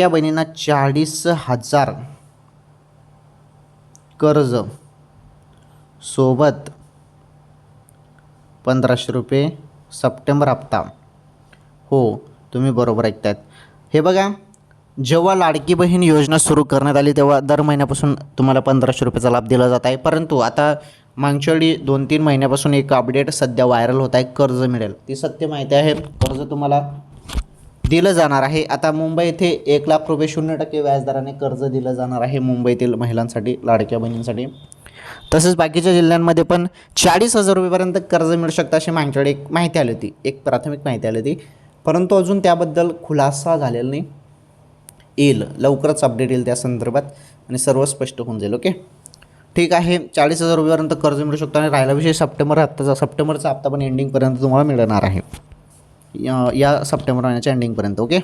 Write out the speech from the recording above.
त्या बहिणींना 40,000 कर्ज सोबत 1,500 रुपये सप्टेंबर हप्ता. हो, तुम्ही बरोबर ऐकतायत. हे बघा, जेव्हा लाडकी बहीण योजना सुरू करण्यात आली तेव्हा दर महिन्यापासून तुम्हाला 1,500 रुपयाचा लाभ दिला जात आहे. परंतु आता मागच्या वेळी 2-3 महिन्यापासून एक अपडेट सध्या व्हायरल होत आहे, कर्ज मिळेल. ती सत्य माहिती आहे, कर्ज तुम्हाला दिलं जाणार आहे. आता मुंबई येथे 1,00,000 रुपये 0% व्याजदराने कर्ज दिलं जाणार आहे मुंबईतील महिलांसाठी, लाडक्या बहिणींसाठी. तसेच बाकीच्या जिल्ह्यांमध्ये पण 40,000 रुपयेपर्यंत कर्ज मिळू शकतं अशी मागच्या वेळी एक माहिती आली होती, एक प्राथमिक माहिती आली होती. परंतु अजून त्याबद्दल खुलासा झालेला नाही. येईल, लवकरच अपडेट येईल त्या संदर्भात आणि सर्व स्पष्ट होऊन जाईल. ओके, ठीक आहे. 40,000 रुपयापर्यंत कर्ज मिळू शकतो. आणि राहिला विषय सप्टेंबरचा हप्ता पण एंडिंगपर्यंत तुम्हाला मिळणार आहे, या सप्टेंबर महिन्याच्या एंडिंगपर्यंत. ओके.